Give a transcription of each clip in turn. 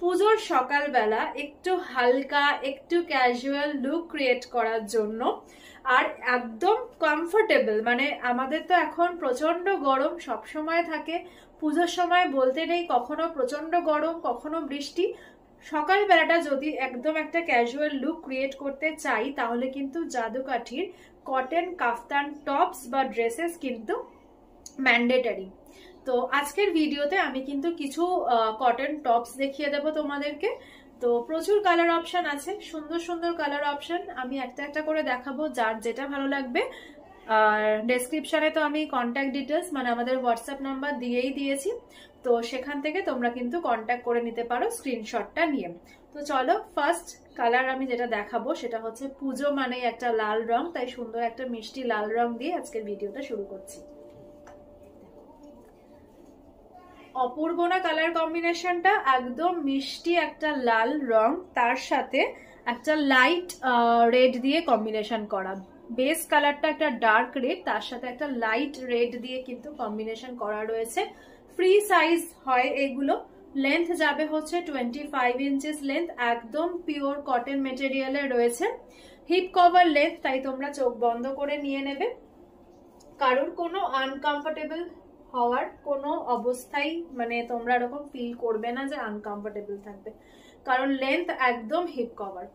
পুজোর সকালবেলা একটু হালকা একটু ক্যাজুয়াল লুক ক্রিয়েট করার জন্য আর একদম কমফোর্টেবল, মানে আমাদের তো এখন প্রচন্ড গরম সব সময় থাকে, পুজোর সময় বলতে নেই, কখনো প্রচন্ড গরম কখনো বৃষ্টি। সকালবেলাটা যদি একদম একটা ক্যাজুয়াল লুক ক্রিয়েট করতে চাই তাহলে কিন্তু জাদুকাঠির কটন কাফতান টপস বা ড্রেসেস কিন্তু ম্যান্ডেটারি। তো আজকের ভিডিওতে আমি কিন্তু কিছু কটন টপস দেখিয়ে দেবো তোমাদেরকে। তো প্রচুর কালার অপশন আছে, সুন্দর সুন্দর কালার অপশন, আমি একটা একটা করে দেখাবো, যার যেটা ভালো লাগবে। আর ডেসক্রিপশনে তো আমি কন্ট্যাক্ট ডিটেলস মানে আমাদের হোয়াটসঅ্যাপ নাম্বার দিয়েই দিয়েছি, তো সেখান থেকে তোমরা কিন্তু কন্ট্যাক্ট করে নিতে পারো স্ক্রিনশটটা নিয়ে। তো চলো, ফার্স্ট কালার আমি যেটা দেখাবো সেটা হচ্ছে, পুজো মানে একটা লাল রং, তাই সুন্দর একটা মিষ্টি লাল রং দিয়ে আজকের ভিডিওটা শুরু করছি। অপূর্ব না কালার কম্বিনেশনটা, একদম মিষ্টি একটা লাল রং, তার সাথে একটা লাইট রেড দিয়ে কম্বিনেশন করা। বেস কালারটা একটা ডার্ক রেড, তার সাথে একটা লাইট রেড দিয়ে কিন্তু কম্বিনেশন করা রয়েছে। ফ্রি সাইজ হয় এগুলো, লেন্থ যাবে হচ্ছে 25 ইঞ্চেস লেন্থ, একদম পিওর কটন মেটেরিয়ালে রয়েছে। হিপ কভার লেন্থ, তাই তোমরা চোখ বন্ধ করে নিয়ে নেবে, কারোর কোনো আনকমফোর্টেবল হওয়ার কোনো অবস্থায় মানে তোমরা এরকম ফিল করবে না যে আনকমফোর্টেবল থাকবে, কারণ লেন্থ একদম হিপ কভার।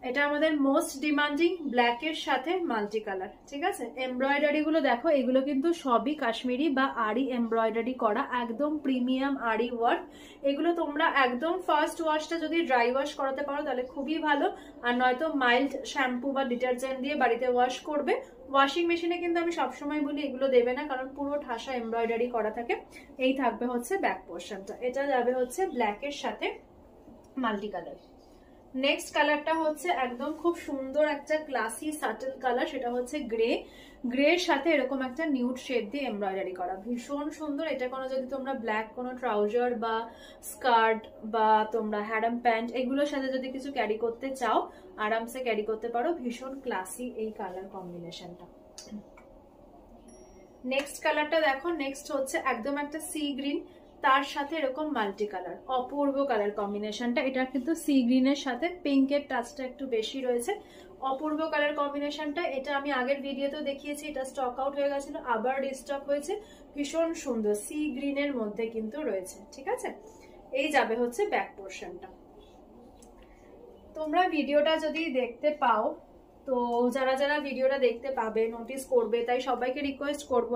এটা আমাদের মোস্ট ডিমান্ডিং ব্ল্যাকের সাথে মাল্টি কালার, ঠিক আছে। এমব্রয়ডারি গুলো দেখো, এগুলো কিন্তু সবই কাশ্মীরি বা আরি এমব্রয়ডারি করা, একদম প্রিমিয়াম আরি ওয়ার্ক। এগুলো তোমরা একদম ফার্স্ট ওয়াশটা যদি ড্রাই ওয়াশ করাতে পারো তাহলে খুবই ভালো, আর নয়তো মাইল্ড শ্যাম্পু বা ডিটারজেন্ট দিয়ে বাড়িতে ওয়াশ করবে। ওয়াশিং মেশিনে কিন্তু আমি সবসময় বলি এগুলো দেবে না, কারণ পুরো ঠাসা এমব্রয়ডারি করা থাকে। এই থাকবে হচ্ছে ব্যাক পোর্শনটা, এটা যাবে হচ্ছে ব্ল্যাকের সাথে মাল্টি কালার। নেক্সট কালারটা হচ্ছে একদম খুব সুন্দর একটা ক্লাসি সাটল কালার, সেটা হচ্ছে গ্রে। গ্রের সাথে এরকম একটা নিউড শেড দিয়ে এমব্রয়ডারি করা, ভীষণ সুন্দর। এটা কোনো যদি তোমরা ব্ল্যাক কোনো ট্রাউজার বা স্কার্ট বা তোমরা হ্যাডাম প্যান্ট এগুলোর সাথে যদি কিছু ক্যারি করতে চাও আরামসে ক্যারি করতে পারো, ভীষণ ক্লাসি এই কালার কম্বিনেশনটা। নেক্সট কালারটা দেখো, নেক্সট হচ্ছে একদম একটা সি গ্রিন, তার সাথে এরকম মাল্টি কালার, অপূর্ব কালার কম্বিনেশনটা। এটা কিন্তু সি গ্রিনের সাথে পিঙ্কের টাচটা একটু বেশি রয়েছে, অপূর্ব কালার কম্বিনেশনটা। এটা আমি আগের ভিডিওতেও দেখিয়েছি, এটা স্টক আউট হয়ে গেছিল, আবার রিস্টক হয়েছে, ভীষণ সুন্দর সি গ্রিনের মধ্যে কিন্তু রয়েছে, ঠিক আছে। এই যাবে হচ্ছে ব্যাক পোর্শনটা। তোমরা ভিডিওটা যদি দেখতে পাও, তো যারা যারা ভিডিওটা দেখতে পাবে নোটিস করবে, তাই সবাইকে রিকোয়েস্ট করবো